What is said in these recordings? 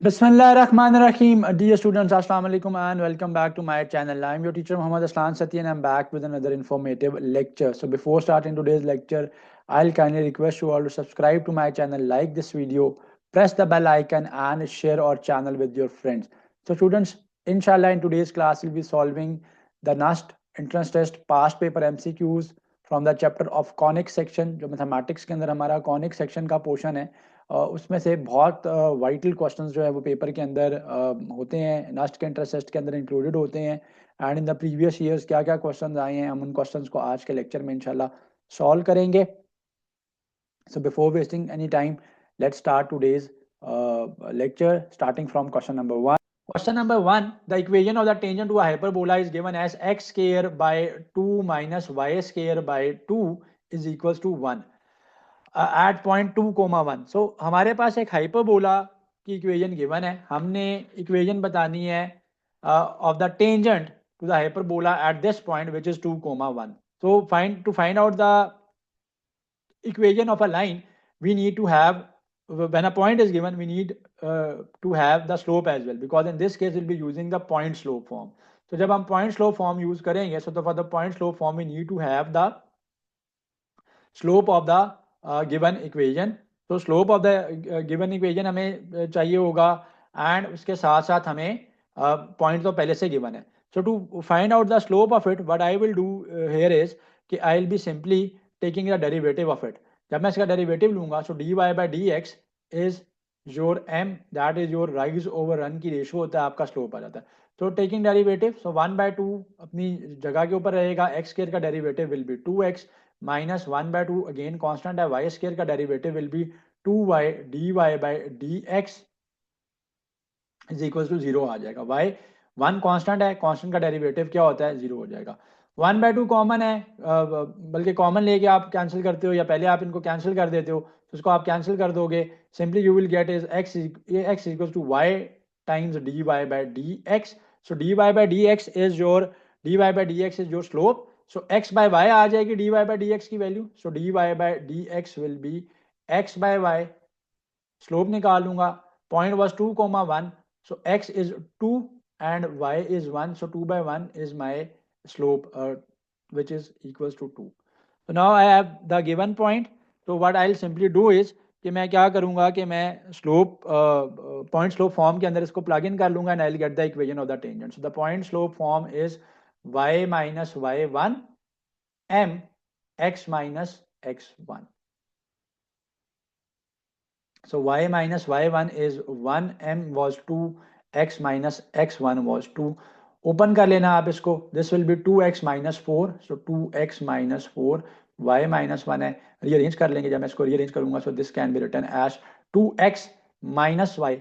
Bismillahirrahmanirrahim. Dear students, Assalamu alaikum and welcome back to my channel. I am your teacher Muhammad Aslan Sati and I am back with another informative lecture. So before starting today's lecture, I'll kindly request you all to subscribe to my channel, like this video, press the bell icon and share our channel with your friends. So students, inshallah in today's class we'll be solving the NAST entrance test past paper MCQs from the chapter of conic section. जो mathematics के अंदर हमारा conic section का portion है, उसमें से बहुत vital questions जो है वो पेपर के अंदर होते हैं, लास्ट के इंटरेस्ट टेस्ट के अंदर इंक्लूडेड होते हैं। And in the previous years क्या क्या क्वेश्चंस आए हैं, हम उन क्वेश्चंस को आज के लेक्चर में इंशाल्लाह सॉल्व करेंगे। So before wasting any time, let's start today's lecture starting from question number 1. Question number 1, the equation of the tangent to a hyperbola is given as x square by 2 minus y square by 2 is equals to 1 at point 2,1. सो हमारे पास एक hyperbola की equation given है, हमने equation बतानी है of the tangent to the hyperbola at this point which is 2,1. So find out the equation of a line, we need to have, when a point is given, we need to have the slope as well, because in this case we'll be using the point slope form. So जब हम point slope form use करेंगे, so for the point slope form we need to have the slope of the given equation. तो slope of the given equation हमें चाहिए होगा and उसके साथ साथ हमें point तो पहले से given है. So to find out the slope of it, what I will do here is कि I will be simply taking the derivative of it. जब मैं इसका derivative लूंगा, so dy by dx is your m, that is your rise over run की ratio होता है, आपका slope आ जाता है. तो टेकिंग डेरिवेटिव, सो 1/2 अपनी जगह के ऊपर रहेगा, एक्स स्क्वायर का derivative will be 2x minus 1/2 again constant है, वाई स्क्वायर का derivative will be 2y dy by dx is equal to 0 आ जाएगा. वाई 1 कांस्टेंट है, कांस्टेंट का डेरिवेटिव क्या होता है, 0 हो जाएगा. 1/2 कॉमन है, बल्कि कॉमन लेके आप कैंसिल करते हो या पहले आप इनको कैंसिल कर देते हो, तो उसको आप कैंसिल कर दोगे, simply you will get is x equal to y times dy by dx. So dy by dx is your slope. So x by y आ जाएगी dy by dx की value. So dy by dx will be x by y. Slope निकाल लूंगा, point was 2,1, so x is 2 and y is 1, so 2 by 1 is my slope, which is equals to 2. So now I have the given point. So what I'll simply do is कि मैं क्या करूंगा कि मैं slope point slope form के अंदर इसको plug in कर लूंगा and I will get the equation of the tangent. So the point slope form is y minus y1 m x minus x1. So y minus y1 is 1, m was 2, x minus x1 was 2. Open कर लेना आप इसको, this will be 2x minus 4, so 2x minus 4, y minus 1 है, rearrange कर लेंगे. जब मैं इसको रीअरेंज करूंगा, so this can be written as 2x minus y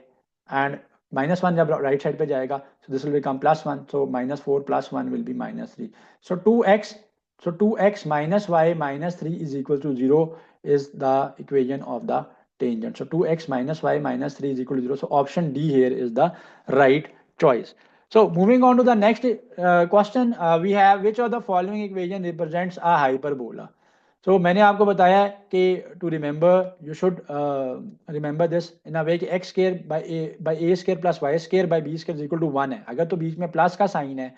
and minus 1 जब राइट साइड पे जाएगा, so this will become plus 1, so minus 4 plus 1 will be minus 3. So 2x minus y minus 3 is equal to 0 is the equation of the tangent. So 2x minus y minus 3 is equal to 0. So option D here is the right choice. So moving on to the next question, we have which of the following equation represents a hyperbola. So मैंने आपको बताया कि to remember you should remember this in a way कि x square by a square plus y square by b square is equal to 1 है. अगर तो बीच में plus का साइन है,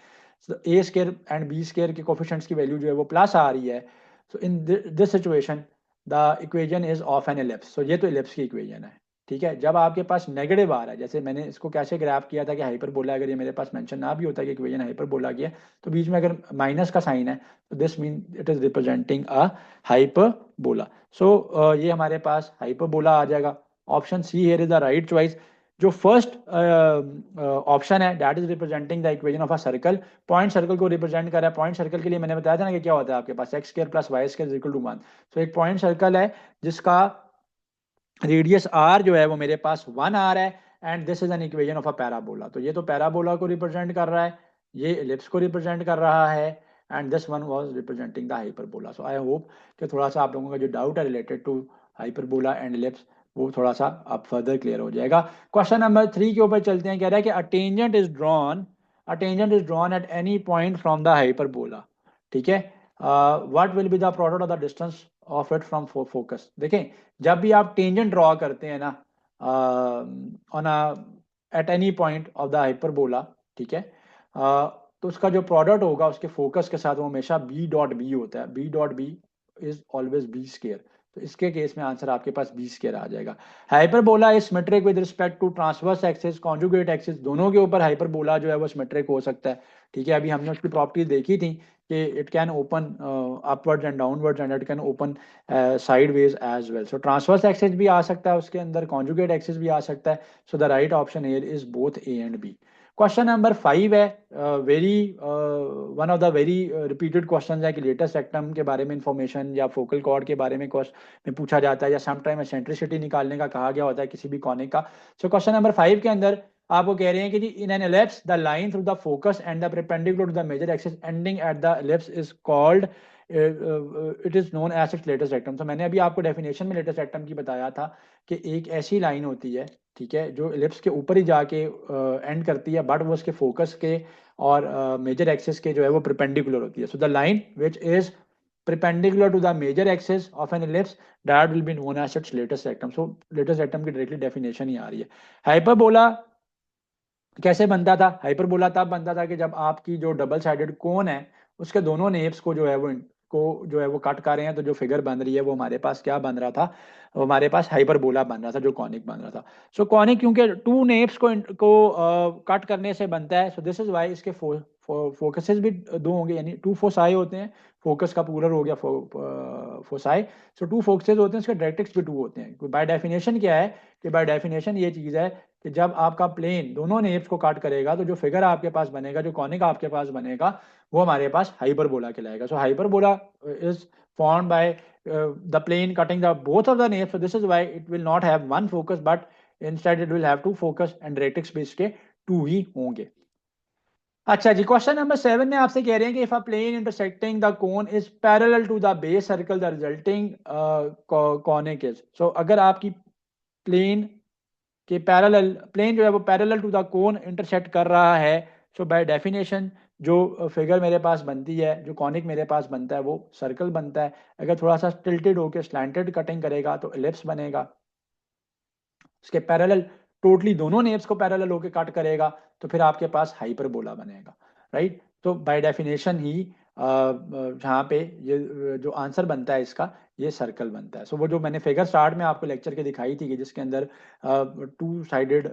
so a square and b square के coefficients की value जो है वो प्लस आ रही है. So in this situation the equation is of an ellipse. So ये तो एलिप्स की इक्वेशन है, ठीक है. जब आपके पास नेगेटिव आ रहा है, जैसे मैंने इसको कैसे ग्राफ किया था कि हाइपरबोला, अगर ये मेरे पास मेंशन ना भी होता कि इक्वेशन हाइपरबोला की है, तो बीच में अगर माइनस का साइन है, तो this mean it is representing a hyperbola. So ये हमारे पास हाइपरबोला आ जाएगा. Option C here is the right choice. जो फर्स्ट ऑप्शन है that is representing the equation of a circle. Point circle को रिप्रेजेंट कर रहा है. पॉइंट सर्कल के लिए मैंने बताया था ना कि क्या होता है, आपके पास x square plus y square equal to 1. So एक पॉइंट सर्कल है जिसका रेडियस आर जो है वो मेरे पास 1 आ रहा है and this is an equation of a parabola. तो ये तो पैराबोला को रिप्रेजेंट कर रहा है, ये एलिप्स को रिप्रेजेंट कर रहा है and this one was representing the hyperbola. So I hope कि थोड़ा सा आप लोगों का जो डाउट है related to hyperbola and ellipse वो थोड़ा सा अब फर्दर क्लियर हो जाएगा. क्वेश्चन नंबर 3 के ऊपर चलते हैं. कह रहा है कि a tangent is drawn at any point from the hyperbola. ठीक है, what will be the product of the distance of it from focus. देखें, जब भी आप टेंजेंट ड्रॉ करते हैं ना on a at any point of the hyperbola, ठीक है, तो उसका जो प्रोडक्ट होगा उसके फोकस के साथ वो हमेशा बी डॉट बी होता है, b dot b is always b square. तो इसके केस में आंसर आपके पास बी स्केयर आ जाएगा। Hyperbola is symmetric with respect to transverse axis, conjugate axis, दोनों के ऊपर हाइपरबोला जो है वो सिमेट्रिक हो सकता है, ठीक है। अभी हमने उसकी प्रॉपर्टीज देखी थी कि it can open upwards and downwards and it can open sideways as well. So transverse axis भी आ सकता है उसके अंदर, कॉन्जुगेट एक्सिस भी आ सकता है। So the right option here is both A and B. Question number 5 है, very one of the very repeated question है कि लेटेस्ट रेक्टम के बारे में इंफॉर्मेशन या फोकल कॉर्ड के बारे में में पूछा जाता है, या समटाइम एसेंट्रिसिटी निकालने का कहा गया होता है किसी भी कॉनिक का। सो क्वेश्चन नंबर 5 के अंदर आपको कह रहे हैं कि जी in an ellipse the line through the focus and the perpendicular to the major axis ending at the ellipse is called, it is known as its latus rectum. तो मैंने अभी आपको डेफिनेशन में लेटेस्ट रेक्टम की बताया था कि एक ऐसी लाइन होती है, ठीक है, जो एलिप्स के ऊपर ही जाके एंड करती है, बट वो उसके फोकस के और मेजर एक्सिस के जो है वो परपेंडिकुलर होती है। So the line which is perpendicular to the major axis of an ellipse that will be known as its latest rectum. So latest rectum की डायरेक्टली डेफिनेशन ही आ रही है। हाइपरबोला कैसे बनता था? हाइपरबोला तब बनता था कि जब आपकी जो डबल साइडेड कोन है उसके दोनों नेप्स को जो है वो कट कर रहे हैं, तो जो फिगर बन रही है वो हमारे पास क्या बन रहा था, वो हमारे पास हाइपरबोला बन रहा था, जो कॉनिक बन रहा था। सो कॉनिक क्योंकि टू नेप्स को कट करने से बनता है, सो दिस इज वाई इसके फोकसेस भी दो होंगे, यानी टू फोसाई होते हैं, फोकस का प्लूरल हो गया फोसाई। सो टू फोकसेस होते हैं, उसके डायरेक्ट्रिक्स भी टू होते हैं। बाय डेफिनेशन क्या है कि बाय डेफिनेशन ये चीज़ है कि जब आपका प्लेन दोनों नेप्स को काट करेगा तो जो फिगर आपके पास बनेगा, जो कॉनिक आपके पास बनेगा, वो हमारे पास हाइपरबोला कहलाएगा। So hyperbola is formed by the plane cutting the both of the nappes. So this is why it will not have one focus but instead it will have two focus and directrix भी इसके to ही होंगे। अच्छा जी, question number 7 में आपसे कह रहे हैं कि if a plane intersecting the cone is parallel to the base circle the resulting conic is. So अगर आपकी प्लेन कि पैरेलल प्लेन जो है वो parallel to the cone intersect कर रहा है, सो बाय डेफिनेशन जो फिगर मेरे पास बनती है, जो कॉनिक मेरे पास बनता है वो सर्कल बनता है। अगर थोड़ा सा टिल्टेड होकर स्लैंटेड कटिंग करेगा तो एलिप्स बनेगा। उसके पैरेलल टोटली दोनों नेप्स को पैरेलल होकर कट करेगा तो फिर आपके पास हाइपरबोला बनेगा, राइट। तो बाय डेफिनेशन ही जहाँ पे ये जो आंसर बनता है इसका, ये सर्कल बनता है। सो वो जो मैंने फिगर स्टार्ट में आपको लेक्चर के दिखाई थी कि जिसके अंदर टू साइडेड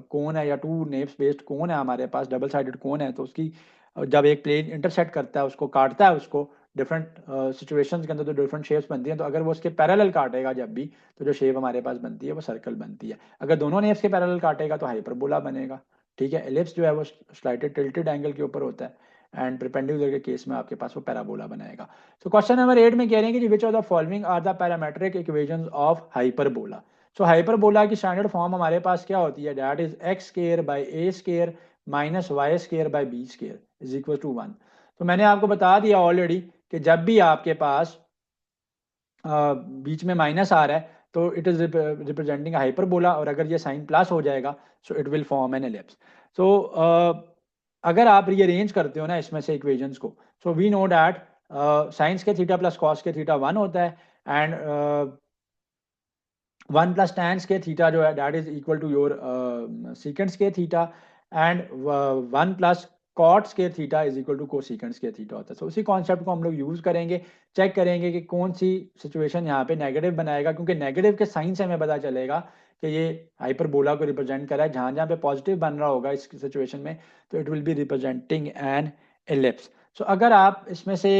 कोन है या टू नेप्स बेस्ड कोन है, हमारे पास डबल साइडेड कोन है, तो उसकी जब एक प्लेन इंटरसेक्ट करता है, उसको काटता है, उसको डिफरेंट सिचुएशंस के अंदर तो डिफरेंट शेप्स बनती हैं, तो अगर वो उसके पैरेलल काटेगा जब भी, तो जो शेप हमारे पास बनती है वो सर्कल बनती है। अगर दोनों नेप्स के पैरेलल काटेगा तो हाइपरबोला बनेगा, ठीक है। एलिप्स जो है वो स्लाइटेड टिल्टेड एंगल के ऊपर होता है एंड परपेंडिकुलर के केस में आपके पास वो पैराबोला बनेगा। तो क्वेश्चन नंबर 8 में कह रहे हैं कि which of the following are the parametric equations of hyperbola. So hyperbola की स्टैंडर्ड फॉर्म हमारे पास क्या होती है, that is x square by a square minus y square by b square is equal to 1। तो मैंने आपको बता दिया ऑलरेडी कि जब भी आपके पास बीच में माइनस आ रहा है तो इट इज रिप्रेजेंटिंग हाइपरबोला, और अगर ये साइन प्लस हो जाएगा so it will form an ellipse. So अगर आप रीअरेंज करते हो ना इसमें से इक्वेशंस को, so we know that sines के थीटा प्लस कॉस के थीटा 1 होता है, एंड 1 प्लस tan के थीटा जो है that is equal to your secants के थीटा, एंड 1 प्लस कॉट्स के theta is equal to cosecants के थीटा होता है। तो उसी कॉन्सेप्ट को हम लोग यूज करेंगे, चेक करेंगे कि कौन सी सिचुएशन यहाँ पे नेगेटिव बनाएगा, क्योंकि नेगेटिव के साइन से हमें पता चलेगा कि ये हाइपरबोला को रिप्रेजेंट कर रहा है। जहाँ जहाँ पे पॉजिटिव बन रहा होगा इस सिचुएशन में तो it will be representing an ellipse. So अगर आप इसमें से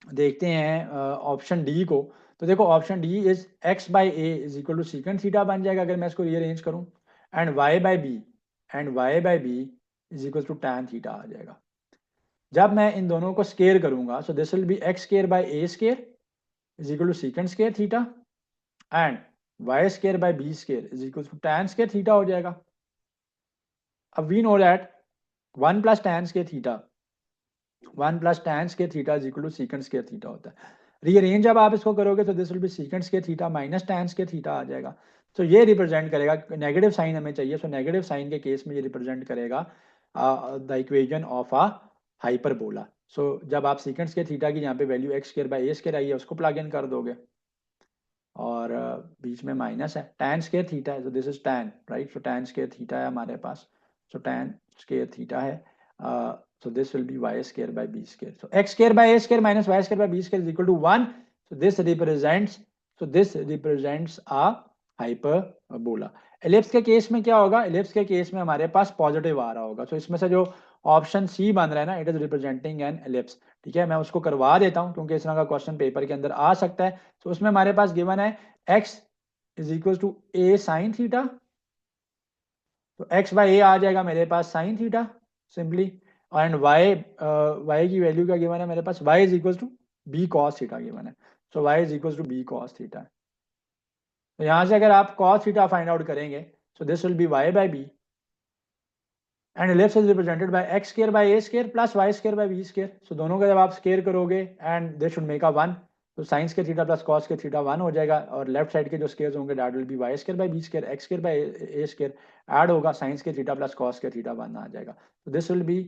देखते हैं ऑप्शन डी को, तो देखो option D is x by a is equal to secant theta बन जाएगा अगर मैं इसको रीअरेंज करूं, and y by b is equal to tan theta आ जाएगा। जब मैं इन दोनों को स्केयर करूंगा so this will be x square by a square is equal to secant square theta, and y square by b square is equal to tan square theta हो जाएगा। अब we know that 1 plus tan square theta 1 plus tan square theta is equal to secant square theta होता है। Rearrange जब आप इसको करोगे तो this will be secant square theta minus tan square theta आ जाएगा। तो ये रिप्रेजेंट करेगा, नेगेटिव साइन हमें चाहिए, सो नेगेटिव साइन के केस में ये रिप्रेजेंट करेगा the equation of a hyperbola. So जब आप सीकेंड स्केयर थीटा की यहाँ पे value x square by a square आई है उसको प्लग इन कर दोगे, और बीच में माइनस है, tan स्केयर थीटा है, तो this is tan, right. So tan square theta है हमारे पास, सो tan स्केयर थीटा है, so this will be y square by b square. So x square by a square minus y square by b square is equal to 1. So this represents a hyperbola. Ellipse के case में क्या होगा, ellipse के case में हमारे पास positive आ रहा होगा। तो इसमें से जो ऑप्शन सी बन रहा है ना, it is representing an ellipse. ठीक है, मैं उसको करवा देता हूं क्योंकि इस तरह का क्वेश्चन पेपर के अंदर आ सकता है। तो उसमें हमारे पास गिवन है x is equal to a sine theta, तो x बाई ए आ जाएगा मेरे पास sine theta simply, and y की वैल्यू क्या गिवन है मेरे पास, y is equal to b cos theta given है। So y is equal to b cos theta. तो यहां से अगर आप cos थीटा फाइंड आउट करेंगे, so this will be y by b, and ellipse is represented by x square by a square plus y square by b square. So दोनों का जब आप स्क्वायर करोगे and they should make a 1, तो sine square theta plus cos square theta 1 हो जाएगा, और left side के जो स्क्वायर्स होंगे that will be y square by b square, x square by a square add होगा, sine square theta plus cos square theta 1 आ जाएगा। तो this will be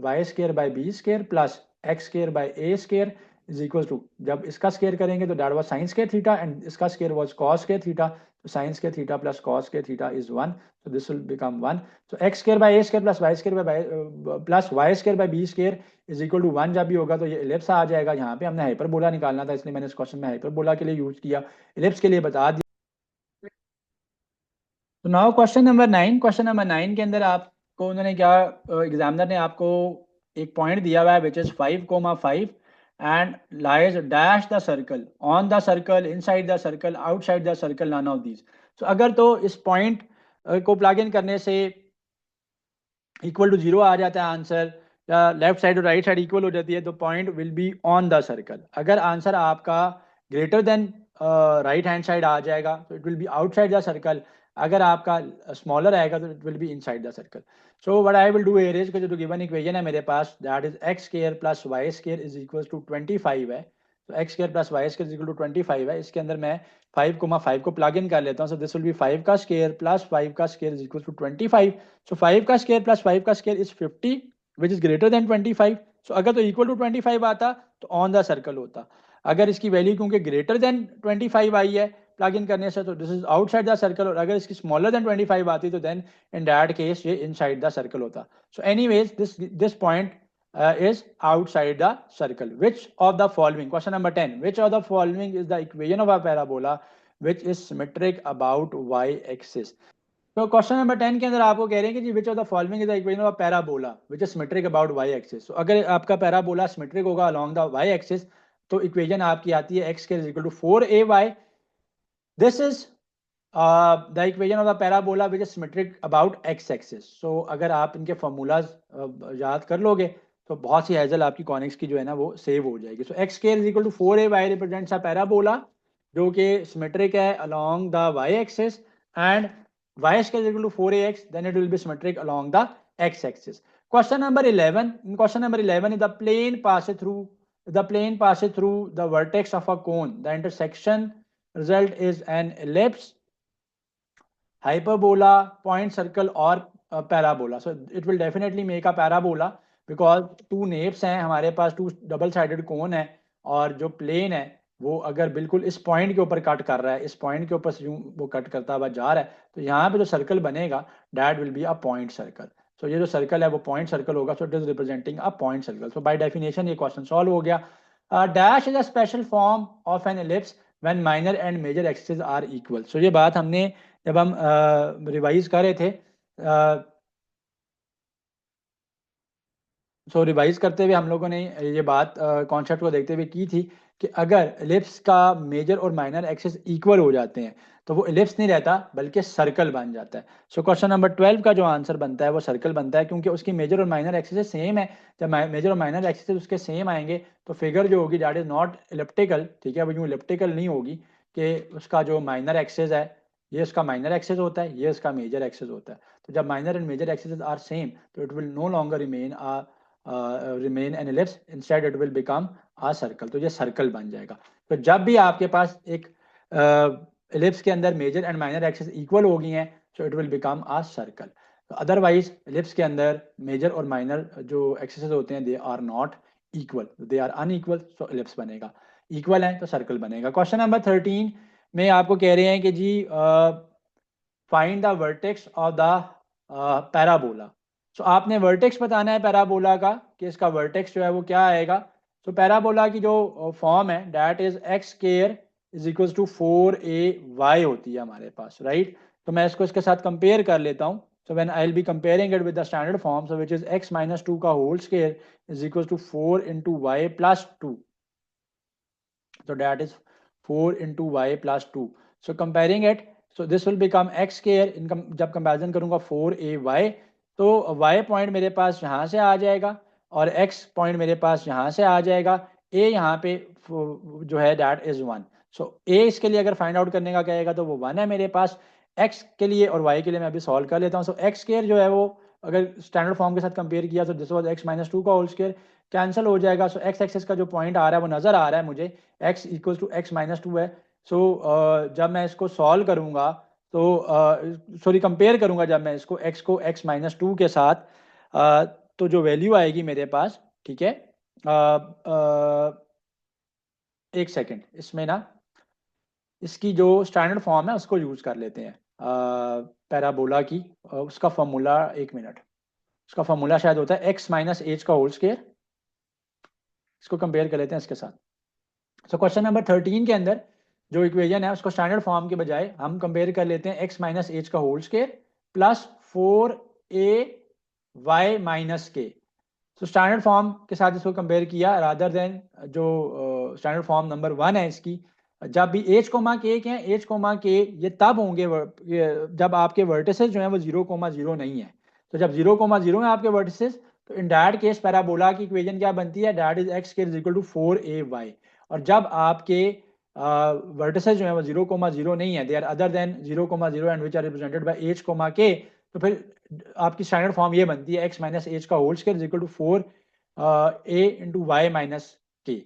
y square by b square plus x square by a square is equal to, जब इसका square करेंगे तो that was sine square theta and इसका square was cos square theta, तो sine square theta plus cos square theta is 1, so this will become 1. So x square by a square plus y square by plus y square by b square is equal to 1 जब भी होगा तो ये ellipse आ जाएगा। यहाँ पे हमने hyperbola निकालना था, इसलिए मैंने इस क्वेश्चन में हाइपरबोला के लिए यूज किया, एलिप्स के लिए बता दिया। तो नाउ क्वेश्चन नंबर 9 के अंदर आपको उन्होंने क्या, एग्जामिनर ने आपको एक पॉइंट दिया हुआ है which is 5,5 and lies dash the circle, on the circle, inside the circle, outside the circle, none of these. तो अगर तो इस पॉइंट को प्लग इन करने से इक्वल टू 0 आ जाता है आंसर, या लेफ्ट साइड और राइट साइड इक्वल हो जाती है, तो point will be on the circle. अगर आंसर आपका greater than right hand side आ जाएगा तो it will be outside the circle, अगर आपका स्मॉलर आएगा तो it will be inside the circle. So what I will do here is, जो गिवन इक्वेशन है मेरे पास that is x square plus y square is equal to 25 है, तो x square plus y square is equal to 25 है। इसके अंदर मैं 5,5 को प्लग इन कर लेता हूँ, सो दिस विल बी 5 का स्क्वायर प्लस 5 का स्क्वायर इज इक्वल टू 25। सो 5 का स्क्वायर प्लस 5 का square is 50 which is greater than 25। सो अगर तो इक्वल टू 25 आता तो ऑन द सर्कल होता, अगर इसकी वैल्यू क्योंकि ग्रेटर देन 25 आई है प्लग इन करने से, तो this is outside the circle, और अगर इसकी स्मॉलर देन 25 आती तो देन इन दैट केस ये इनसाइड द सर्कल होता। So anyways this point is outside the circle. Which of the following, question number 10, which of the following is the equation of a parabola which is symmetric about y axis? तो question number 10 के अंदर आपको कह रहे हैं कि जी which of the following is the equation of parabola which is symmetric about y axis. तो अगर आपका पैराबोला सिमेट्रिक होगा अलोंग द वाई एक्सिस, तो इक्वेशन आपकी आती है x square is equal to 4ay। This is the equation of the parabola which is symmetric about x axis. So अगर आप इनके फार्मूलाज याद कर लोगे तो बहुत सी हेजल आपकी कॉनिक्स की जो है ना वो सेव हो जाएगी। So x square is equal to 4ay represents a parabola जो कि सिमेट्रिक है along the y axis, and y square is equal to 4ax, then it will be symmetric along the x axis. Question number 11. In question number 11, the plane passes through the vertex of a cone. The intersection result is an ellipse, hyperbola, point circle or parabola. So it will definitely make a parabola because two naves हैं हमारे पास, two double sided cone है, और जो plane है वो अगर बिल्कुल इस पॉइंट के ऊपर कट कर रहा है, इस पॉइंट के ऊपर से वो कट करता हुआ जा रहा है, तो यहाँ पे जो सर्कल बनेगा that will be a point circle. So ये जो सर्कल है वो पॉइंट सर्कल होगा, so it is representing a point circle. So by definition ये क्वेश्चन सॉल्व हो गया। Dash is a special form of an ellipse when minor and major axis are equal. So ये बात हमने जब हम रिवाइज कर रहे थे, सो रिवाइज करते हुए हम लोगों ने ये बात कॉन्सेप्ट को देखते हुए की थी कि अगर एलिप्स का मेजर और माइनर एक्सिस इक्वल हो जाते हैं तो वो एलिप्स नहीं रहता बल्कि सर्कल बन जाता है। सो क्वेश्चन नंबर 12 का जो आंसर बनता है वो सर्कल बनता है, क्योंकि उसकी मेजर और माइनर एक्सिस सेम है। जब मेजर और माइनर एक्सिस उसके सेम आएंगे तो फिगर जो होगी दैट इज नॉट इलिप्टिकल। ठीक है, वो यूँ इलिप्टिकल नहीं होगी कि उसका जो माइनर एक्सिस है ये उसका माइनर एक्सिस होता है, ये उसका मेजर एक्सिस होता है। तो जब minor and major axis are same तो it will no longer remain an ellipse, instead it will become a circle. तो ये सर्कल बन जाएगा। तो जब भी आपके पास एक एलिप्स के अंदर major and minor axis equal हो गई हैं so it will become a circle. Otherwise ellipse के अंदर मेजर और माइनर जो एक्सिस होते हैं they are not equal, they are unequal, so ellipse बनेगा। इक्वल हैं तो सर्कल बनेगा। क्वेश्चन नंबर 13 में आपको कह रहे हैं कि जी find the vertex of the parabola. So आपने वर्टेक्स बताना है पैराबोला का कि इसका वर्टेक्स जो है वो क्या आएगा। तो पैराबोला की जो फॉर्म है that is x square is equal to 4ay होती है हमारे पास, राइट। तो मैं इसको इसके साथ कंपेयर कर लेता हूँ। So when I'll be comparing it with the standard form, so which is x minus 2 का whole square is equals to 4 into y plus 2. So that is 4 into y plus 2. So comparing it, so this will become x square in जब comparison करूँगा 4ay, तो y point मेरे पास यहाँ से आ जाएगा और x point मेरे पास यहाँ से आ जाएगा। a यहाँ पे जो है that is 1. So a इसके लिए अगर फाइंड आउट करने का कहेगा तो वो 1 है मेरे पास x के लिए, और y के लिए मैं अभी सॉल्व कर लेता हूँ। सो x स्क्वायर जो है वो अगर स्टैंडर्ड फॉर्म के साथ कंपेयर किया तो दिस वाज x माइनस 2 का होल स्क्वायर, कैंसिल हो जाएगा। सो x एक्सेस का जो पॉइंट आ रहा है वो नज़र आ रहा है मुझे, x equal to x minus 2 है। सो जब मैं इसको सॉल्व करूँगा तो सॉरी कंपेयर करूँगा जब मैं इसको x को x माइनस 2 के साथ, तो जो वैल्यू आएगी मेरे पास, ठीक है, एक सेकेंड, इसमें ना इसकी जो स्टैंडर्ड फॉर्म है उसको यूज़ कर लेते हैं पैराबोला की, उसका फॉर्मूला, एक मिनट, उसका फॉर्मूला शायद होता है x माइनस एच का होल स्क्वायर। इसको कंपेयर कर लेते हैं इसके साथ। सो क्वेश्चन नंबर 13 के अंदर जो इक्वेशन है उसको स्टैंडर्ड फॉर्म के बजाय हम कंपेयर कर लेते हैं x माइनस एच का whole square plus 4ay minus k. तो स्टैंडर्ड फॉर्म के साथ इसको कंपेयर किया रादर देन जो स्टैंडर्ड फॉर्म नंबर 1 है इसकी। जब भी एच कोमा के हैं, एच कोमा के ये तब होंगे जब आपके वर्टिसेस जो हैं वो 0,0 नहीं है। तो जब 0,0 है आपके वर्टिसेस, तो इन डैट केस पैराबोला की इक्वेशन क्या बनती है, that is x square is equal to 4ay। और जब आपके वर्टिसेस जो है वो 0,0 नहीं है, they are other than 0,0 and which are represented by h comma k, तो फिर आपकी स्टैंडर्ड फॉर्म ये बनती है एक्स माइनस एच का whole square is equal to 4a into y minus k.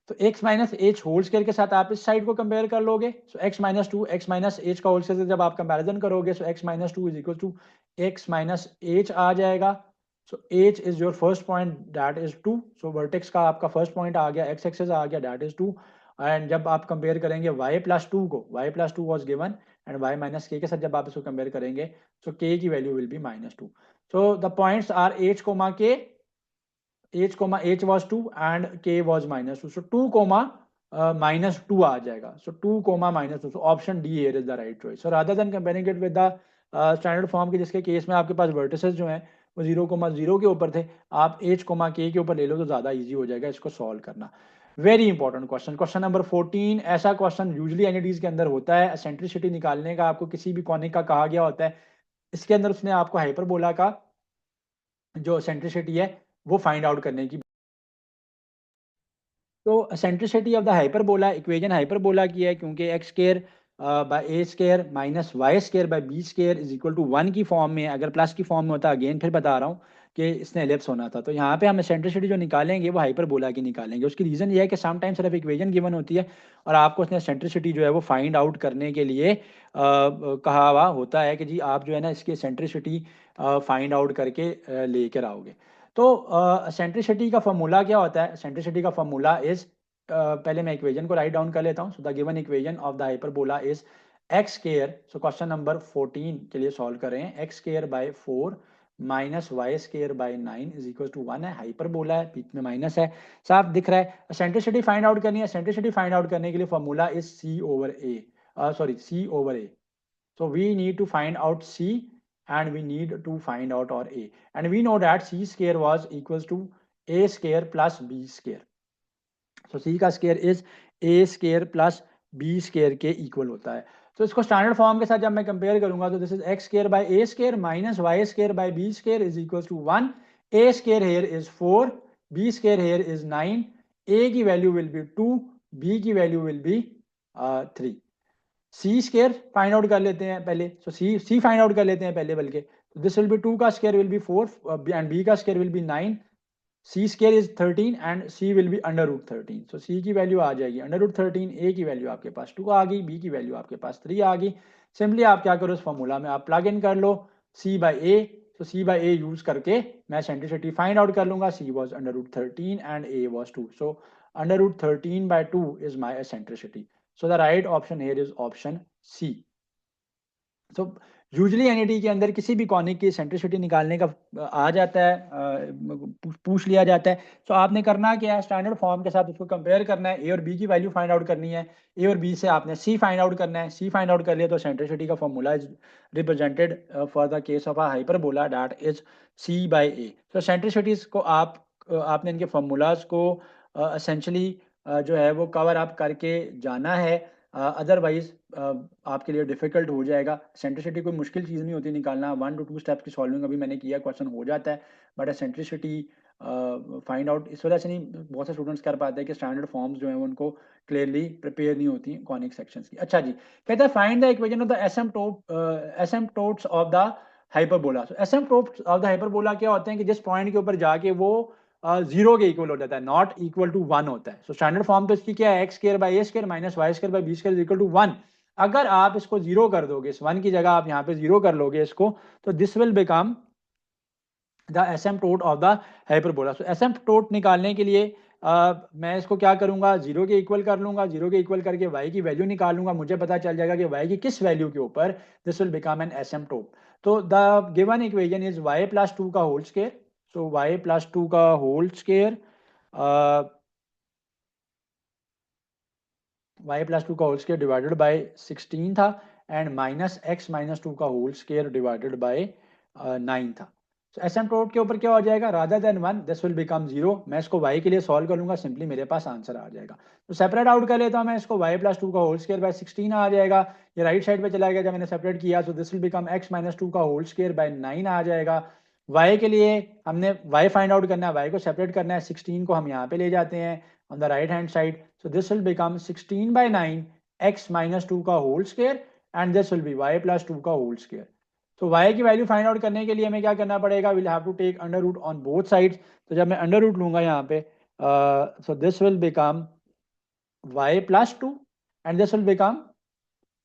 तो x minus h whole square के साथ आप इस साइड को कंपेयर कर लोगे। So x minus 2 x minus h का होल स्क्वायर से जब आप कंपैरिजन करोगे, सो x minus 2 is equal to x minus h आ जाएगा। So h is your first point, that is 2। So vertex का आपका फर्स्ट पॉइंट आ गया, x एक्सेस आ गया, दैट इज 2। एंड जब आप कंपेयर करेंगे y प्लस 2 को, y plus 2 was given and y minus के साथ जब आप इसको कंपेयर करेंगे, सो k की value will be minus 2। So the points are h comma k, h was 2 and k was minus 2. So 2 comma minus 2 आ जाएगा. So 2 comma minus 2. So option D here is the right choice. So rather than comparing it with the standard form के जिसके case में आपके पास vertices जो हैं वो 0,0 के ऊपर थे, आप h, k के ऊपर ले लो तो ज़्यादा ईजी हो जाएगा इसको सॉल्व करना। Very important question, question number 14। ऐसा क्वेश्चन यूजली एनईडीज के अंदर होता है, एसेंट्रिसिटी निकालने का आपको किसी भी कॉनिक का कहा गया होता है, इसके अंदर उसने आपको हाइपरबोला का जो एसेंट्रिसिटी है वो फाइंड आउट करने की। तो eccentricity of the hyperbola, equation hyperbola की है क्योंकि x square by a square minus y square by b square is equal to 1 की फॉर्म में, अगर प्लस की फॉर्म में होता, अगेन फिर बता रहा हूँ कि इसने एलिप्स होना था। तो यहाँ पे हम एसेंट्रिसिटी जो निकालेंगे वो हाइपरबोला की निकालेंगे। उसकी रीज़न ये है कि समटाइम सिर्फ इक्वेशन गिवन होती है और आपको उसने एसेंट्रिसिटी जो है वो फाइंड आउट करने के लिए कहा हुआ होता है कि जी आप जो है ना इसकी एसेंट्रिसिटी फाइंड आउट करके लेकर आओगे। तो एसेंट्रिसिटी का फॉर्मूला क्या होता है, एसेंट्रिसिटी का फॉर्मूला इज, पहले मैं इक्वेशन को राइट डाउन कर लेता हूँ। So the given equation of the hyperbola is x square. So question number 14 के लिए सॉल्व कर रहे हैं, x square by 4 minus y square by 9 is equal to 1 है। हाइपरबोला है, बीच में माइनस है, साफ दिख रहा है। एसेंट्रिसिटी फाइंड आउट करनी है, एसेंट्रिसिटी फाइंड आउट करने के लिए formula is c over a, sorry c over a. So we need to find out C and we need to find out our A. And we know that C square was equals to A square plus B square. So C का square is A square plus B square के equal होता है। तो इसको standard form के साथ जब मैं कंपेयर करूंगा तो this is x square by A square minus y square by B square is equals to 1. A square here is 4, B square here is 9, A की वैल्यू will be 2, B की value will be 3। C square find out कर लेते हैं पहले। सो सी find out कर लेते हैं पहले, बल्कि दिस विल बी 2 का square will be 4 and B का square will be 9, C square is 13 and C will be under root 13। So C की वैल्यू आ जाएगी अंडर रूट 13, ए की वैल्यू आपके पास 2 आ गई, बी की वैल्यू आपके पास 3 आ गई। सिंपली आप क्या करो, इस फॉर्मूला में आप प्लग इन कर लो सी बाई ए। तो सी बाई ए यूज करके मैं एसेंट्रिसिटी फाइंड आउट कर लूंगा। C was under root 13 and a was 2। So √13/2 is my eccentricity. So the right option here is option C. तो यूजली एनईटी के अंदर किसी भी कॉनिक की सेंट्रिसिटी निकालने का आ जाता है, पूछ लिया जाता है. तो आपने करना क्या है, स्टैंडर्ड फॉर्म के साथ उसको कंपेयर करना है, ए और बी की वैल्यू फाइंड आउट करनी है, ए और बी से आपने सी फाइंड आउट करना है, सी फाइंड आउट कर लिया तो सेंट्रिसिटी का formula is represented for the case of a hyperbola that is c by a. तो सेंट्रिसिटीज को आपने इनके फॉर्मूलाज को एसेंशली जो है वो कवर अप करके जाना है, अदरवाइज आपके लिए डिफिकल्ट हो जाएगा. सेंट्रिसिटी कोई मुश्किल चीज़ नहीं होती निकालना, 1 to 2 स्टेप्स की सॉल्विंग अभी मैंने किया, क्वेश्चन हो जाता है. बट सेंट्रिसिटी फाइंड आउट इस वजह से नहीं बहुत से स्टूडेंट्स कर पाते हैं कि स्टैंडर्ड फॉर्म्स जो हैं उनको क्लियरली प्रिपेयर नहीं होती कॉनिक सेक्शंस की. अच्छा जी, कहता है find the equation of the asymptotes of the hyperbola. So asymptotes of the hyperbola क्या होते हैं कि जिस पॉइंट के ऊपर जाके वो जीरो के इक्वल हो जाता है, नॉट इक्वल टू 1 होता है. सो स्टैंडर्ड फॉर्म तो इसकी क्या है, x square by a square minus y square by b square equal to 1. अगर आप इसको जीरो कर दोगे, इस 1 की जगह आप यहाँ पे जीरो कर लोगे इसको, तो this will become the asymptote of the hyperbola. So asymptote निकालने के लिए मैं इसको क्या करूंगा, जीरो के इक्वल कर लूंगा, जीरो के इक्वल करके y की वैल्यू निकालूंगा, मुझे पता चल जाएगा कि y की किस वैल्यू के ऊपर दिस विल बिकम एन एसिम्पटोट. तो the given equation is y plus 2 का होल स्क्वायर. सो y प्लस 2 का होल स्क्वायर, y प्लस 2 का होल स्क्वायर डिवाइडेड बाय 16 था, एंड माइनस x माइनस 2 का होल स्क्वायर डिवाइडेड बाय 9 था. तो एसिम्पटोट के ऊपर क्या हो जाएगा, rather than 1 this will become 0. मैं इसको y के लिए सॉल्व कर लूंगा, सिंपली मेरे पास आंसर आ जाएगा. तो सेपरेट आउट कर लेता हूं मैं इसको, y प्लस 2 का होल स्क्वायर बाय 16 आ जाएगा, ये राइट साइड पे चला गया जब मैंने सेपरेट किया. तो this will become x minus 2 का होल स्क्वायर बाय 9 आ जाएगा. y के लिए हमने y फाइंड आउट करना है, y को सेपरेट करना है, 16 को हम यहाँ पे ले जाते हैं on the right hand side. So this will become 16 by 9 x minus 2 का whole square, and this will be y plus 2 का whole square. तो y की वैल्यू फाइंड आउट करने के लिए हमें क्या करना पड़ेगा, will have to take under root on both sides. तो जब मैं अंडर रूट लूंगा यहाँ पे, so this will become y plus 2 and this will become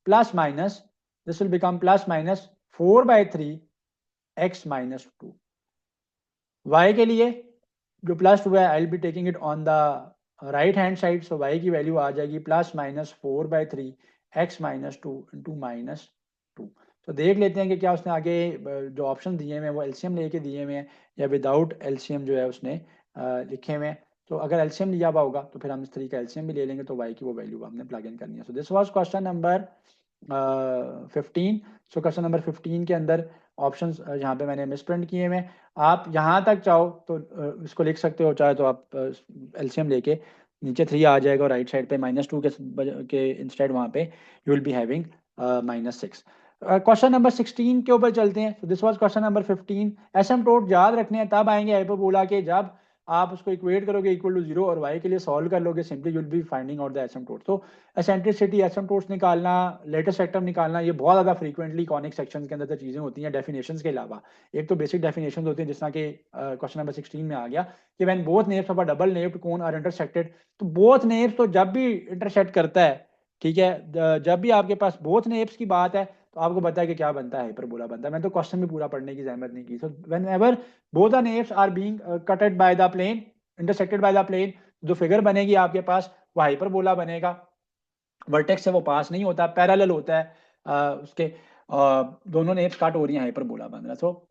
plus minus, this will become plus minus 4 by 3 x minus 2. y के लिए जो plus 2 है, I will be taking it on the right hand side. So y की value आ जाएगी plus minus 4 by 3 x minus 2 into minus 2. तो देख लेते हैं कि क्या उसने आगे जो ऑप्शन दिए हुए हैं वो एलसीएम लेके दिए हुए हैं या विदाउट एलसीएम जो है उसने लिखे हुए हैं. तो अगर एलसीएम लिया हुआ होगा तो फिर हम इस तरीके का एलसीएम भी ले लेंगे, तो y की वो वैल्यू हमने प्लग इन करनी है. So this was question number 15. So question number 15 के अंदर ऑप्शन यहाँ पे मैंने मिसप्रिंट किए हुए हैं. आप यहाँ तक चाहो तो इसको लिख सकते हो, चाहे तो आप एलसीएम लेके नीचे 3 आ जाएगा और राइट साइड पे -2 के इंस्टेड वहाँ पे you will be having -6. Question number 16 के ऊपर चलते हैं. This was question number 15. एसिम्पटोट याद रखने हैं तब आएंगे हाइपरबोला के जब आप उसको इक्वेट करोगे इक्वल टू 0 और y के लिए सॉल्व कर लोगे, simply you will be finding out the asymptote. तो एसेंट्रिसिटी, एसिम्पटोट्स निकालना, लेटेस्ट सेक्टम निकालना, ये बहुत ज़्यादा फ्रीक्वेंटली कॉनिक सेक्शंस के अंदर तो चीज़ें होती हैं डेफिनेशंस के अलावा. एक तो बेसिक डेफिनेशंस होती हैं जिस तरह कि क्वेश्चन नंबर 16 में आ गया कि when both nappes of a double napped cone are intersected. तो बोथ नेव्स तो जब भी इंटरसेक्ट करता है, ठीक है, जब भी आपके पास बोथ नेव्स की बात है तो आपको पता है कि क्या बनता है, हाइपरबोला बनता है. मैंने तो क्वेश्चन भी पूरा पढ़ने की जहमत नहीं की. So whenever both the nappes are being cutted by the plane, intersected by the plane, जो फिगर बनेगी आपके पास वो हाइपरबोला बनेगा. वर्टेक्स से वो पास नहीं होता, पैरेलल होता है, उसके दोनों नेव्स कट हो रही हैं, हाइपरबोला बन रहा है. So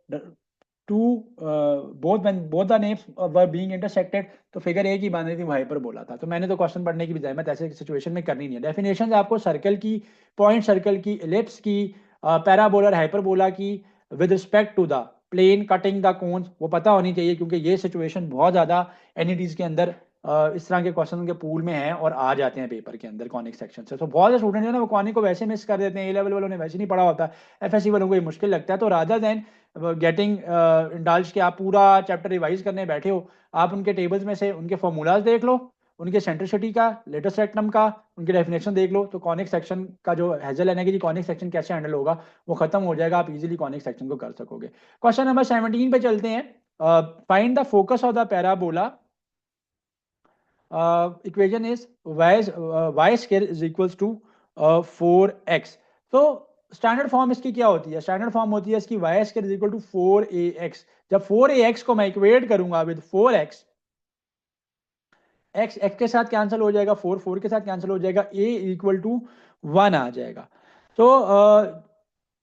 two both the nappes were being intersected, तो फिगर एक ही बन रही थी, वो हाइपरबोला था. तो मैंने तो क्वेश्चन पढ़ने की भी जहमत ऐसे सिचुएशन में करनी नहीं है. डेफिनेशन आपको सर्कल की, पॉइंट सर्कल की, इलिप्स की, पैराबोला, हाइपरबोला की with respect to the plane cutting the cones वो पता होनी चाहिए, क्योंकि ये सिचुएशन बहुत ज़्यादा एनईटीज के अंदर इस तरह के क्वेश्चन के पूल में हैं और आ जाते हैं पेपर के अंदर कॉनिक सेक्शन से. तो बहुत से स्टूडेंट जो है ना वो कॉनिक को वैसे मिस कर देते हैं, ए लेवल वालों ने वैसे नहीं पढ़ा होता, एफएससी वालों को ये मुश्किल लगता है. तो रादर देन गेटिंग इंडल्ज के आप पूरा चैप्टर रिवाइज करने बैठे हो, आप उनके टेबल्स में से उनके फॉर्मूलाज देख लो, उनके सेंट्रिसिटी का, लेटेस्ट सेक्टम का, उनकी डेफिनेशन देख लो, तो कॉनिक सेक्शन का जो हेजल है ना कि कॉनिक सेक्शन कैसे हैंडल होगा वो खत्म हो जाएगा, आप इजीली कॉनिक सेक्शन को कर सकोगे. क्वेश्चन नंबर 17 पे चलते हैं. Find the focus of the parabola. Equation is y square is equals to 4x. तो स्टैंडर्ड फॉर्म इसकी क्या होती है, स्टैंडर्ड फॉर्म होती है इसकी y square is equal to 4ax. जब 4ax को मैं इक्वेट करूंगा विद 4x, x x के साथ कैंसिल हो जाएगा, 4 4 के साथ कैंसिल हो जाएगा, a इक्वल टू 1 आ जाएगा। तो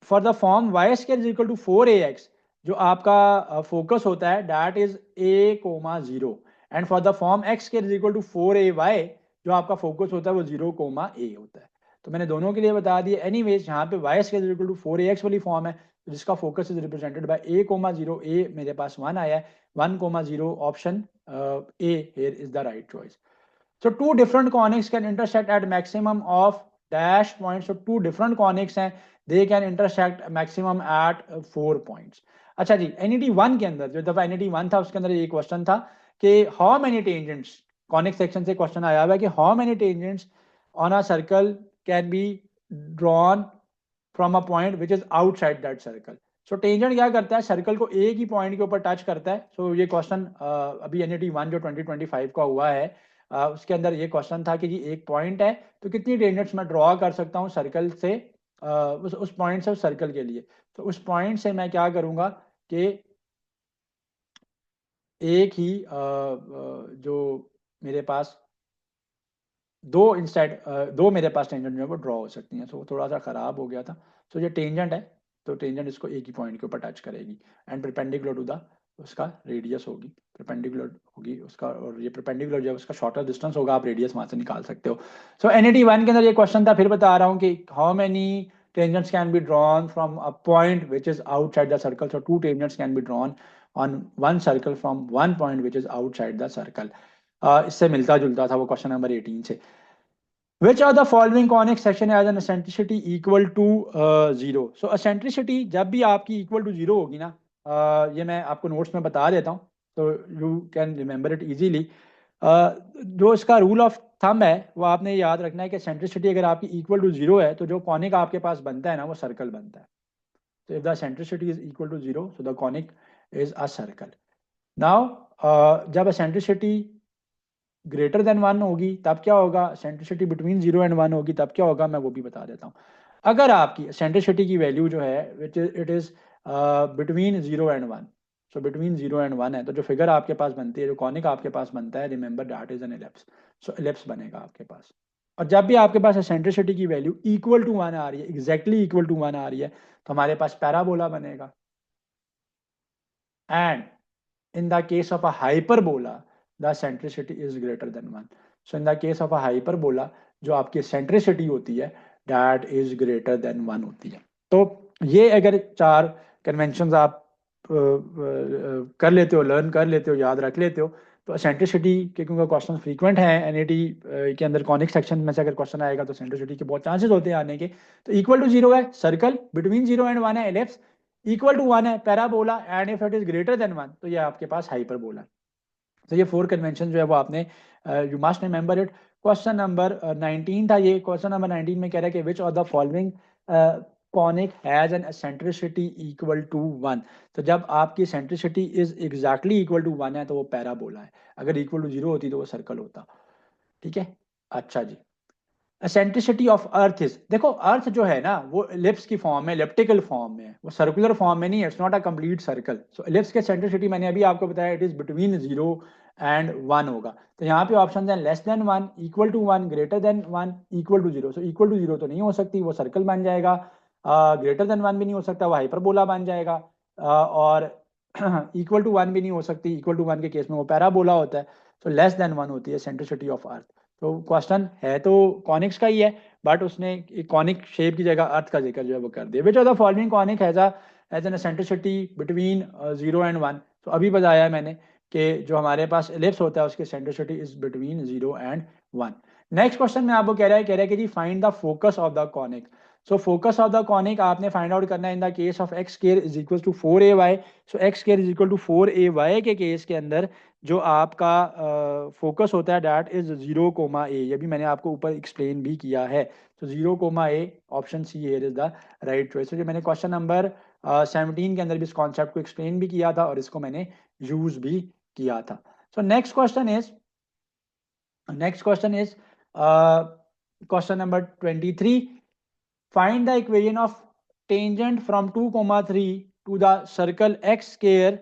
for the form y square is equal to 4ax, जो आपका फोकस होता है that is a comma 0, and for the form x square is equal to 4ay, जो आपका फोकस होता है वो 0 कोमा a होता है। तो मैंने दोनों के लिए बता दिया। एनीवेज यहाँ पे Y square is equal to 4ax वाली फॉर्म है, जिसका focus is represented by a comma 0, a मेरे पास 1 आया है, 1 comma 0, option a here is the right choice. So two different conics can intersect at maximum of dash points. So two different conics हैं, they can intersect maximum at 4 points. अच्छा जी, NET1 के अंदर जो दफा NET1 था उसके अंदर एक क्वेश्चन था कि how many tangents, conic section से क्वेश्चन आया हुआ है कि how many tangents on a circle can be drawn from a point which is outside that circle. So tangent क्या करता है, सर्कल को एक ही पॉइंट के ऊपर टच करता है। सो ये क्वेश्चन अभी NET1 जो 2025 का हुआ है उसके अंदर ये क्वेश्चन था कि जी एक पॉइंट है तो कितनी टेंजेंट्स मैं ड्रॉ कर सकता हूँ सर्कल से, उस पॉइंट से उस सर्कल के लिए। तो उस पॉइंट से मैं क्या करूँगा कि एक ही जो मेरे पास दो मेरे पास टेंजेंट जो है वो ड्रॉ हो सकती हैं। सो वो थोड़ा सा खराब हो गया था। सो ये टेंजेंट है, तो टेंजेंट इसको एक ही पॉइंट के ऊपर टच करेगी एंड परपेंडिकुलर टू द उसका रेडियस होगी, परपेंडिकुलर होगी उसका, और ये परपेंडिकुलर जो है उसका शॉर्टर डिस्टेंस होगा, आप रेडियस वहां से निकाल सकते हो। सो NET1 के अंदर ये क्वेश्चन था, फिर बता रहा हूँ कि how many tangents can be drawn from a point which is outside the circle. So two tangents can be drawn on one circle from one point which is outside the circle. इससे मिलता जुलता था वो question number 18 से। Which of the following conic section has an eccentricity equal to 0? So eccentricity जब भी आपकी equal to 0 होगी ना, ये मैं आपको नोट्स में बता देता हूँ तो you can remember it easily. जो इसका रूल ऑफ थंब है वो आपने याद रखना है कि सेंट्रिसिटी अगर आपकी इक्वल टू 0 है तो जो कॉनिक आपके पास बनता है ना वो सर्कल बनता है। तो if the eccentricity is equal to 0 so the conic is a circle. Now जब सेंट्रिसिटी ग्रेटर देन 1 होगी तब क्या होगा, सेंट्रिसिटी बिटवीन 0 एंड 1 होगी तब क्या होगा, मैं वो भी बता देता हूँ। अगर आपकी सेंट्रिसिटी की वैल्यू जो है which it is between 0 and 1, so between 0 and 1 है, तो जो फिगर आपके पास बनती है, जो कॉनिक आपके पास बनता है, remember that is an ellipse. So ellipse बनेगा आपके पास। और जब भी आपके पास सेंट्रिसिटी की वैल्यू इक्वल टू 1 आ रही है, एग्जैक्टली इक्वल टू 1 आ रही है, तो हमारे पास पैराबोला बनेगा। And in the case of a hyperbola the centricity is greater than 1. So in the case of a hyperbola जो आपकी centricity होती है that is greater than 1 होती है। तो ये अगर चार कन्वेंशन आप कर लेते हो, लर्न कर लेते हो, याद रख लेते हो, तो सेंट्रिसिटी के क्योंकि क्वेश्चन फ्रीक्वेंट हैं NET के अंदर, कॉनिक सेक्शन में से अगर क्वेश्चन आएगा तो सेंट्रिसिटी के बहुत चांसेस होते हैं आने के। तो इक्वल टू 0 है सर्कल, बिटवीन 0 एंड 1 है एलिप्स, इक्वल टू 1 है parabola, and if it is greater than 1 तो ये आपके पास हाइपरबोला। तो ये 4 कन्वेंशन जो है वो आपने you must remember it. Question number 19 था ये। क्वेश्चन नंबर 19 में कह रहा है कि which of the following conic has an eccentricity equal to 1। तो जब आपकी eccentricity is exactly equal to 1 है तो वो पैराबोला है, अगर इक्वल टू 0 होती तो वो सर्कल होता। ठीक है, अच्छा जी। एसेंट्रिसिटी ऑफ अर्थ इज, देखो अर्थ जो है ना वो एलिप्स की फॉर्म में, एलिप्टिकल फॉर्म में, वो सर्कुलर फॉर्म में नहीं है, it's not a complete circle. So ellipse के एसेंट्रिसिटी मैंने अभी आपको बताया इट इज बिटवीन 0 एंड 1 होगा। तो यहाँ पे ऑप्शन है less than 1, equal to 1, greater than 1, equal to 0। So equal to 0 तो नहीं हो सकती, वो सर्कल बन जाएगा। ग्रेटर देन 1 भी नहीं हो सकता, वो हाइपरबोला बन जाएगा। और इक्वल टू 1 भी नहीं हो सकती, इक्वल टू 1 के केस में वो पैराबोला होता है। तो लेस देन 1 होती है सेंट्रिसिटी ऑफ अर्थ। तो क्वेश्चन है तो कॉनिक्स का ही है, बट उसने एक कॉनिक शेप की जगह अर्थ का जिक्र जो है वो कर दिया। विच of the following conic has an eccentricity between 0 and 1। तो अभी बताया मैंने कि जो हमारे पास एलिप्स होता है उसकी eccentricity is between 0 and 1। Next question में आपको कह रहा है कि जी find the focus of the conic. So focus of the conic आपने फाइंड आउट करना है in the case of x square is equal to 4ay। So x square is equal to 4ay के केस के अंदर जो आपका focus होता है डैट इज 0 कोमा ए, ये भी मैंने आपको ऊपर एक्सप्लेन भी किया है। तो 0 comma A, option C here is the right choice. तो मैंने क्वेश्चन नंबर 17 के अंदर भी इस कॉन्सेप्ट को एक्सप्लेन भी किया था और इसको मैंने यूज भी किया था। So next question is question number 23। Find the equation of tangent from 2,3 to the circle x square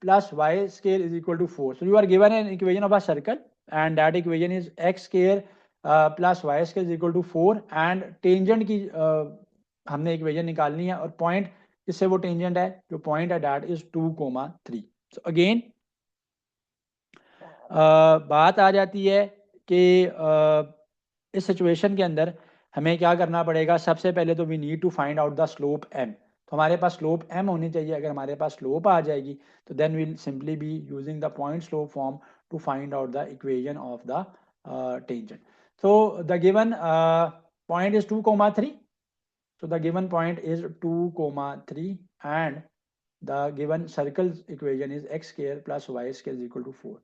plus y square is equal to 4. So you are given an equation of a circle and that equation is x square plus y square is equal to 4 and tangent की हमने equation निकालनी है और point इससे वो tangent है जो point है दैट इज 2,3. सो अगेन बात आ जाती है कि इस सिचुएशन के अंदर हमें क्या करना पड़ेगा. सबसे पहले तो we need to find out the slope m. तो हमारे पास स्लोप m होनी चाहिए. अगर हमारे पास स्लोप आ जाएगी तो then will simply be using the point slope form to find out the equation of the tangent. So the given point is 2,3. So the given point is 2,3 and the given circle equation is x square plus y square is equal to 4.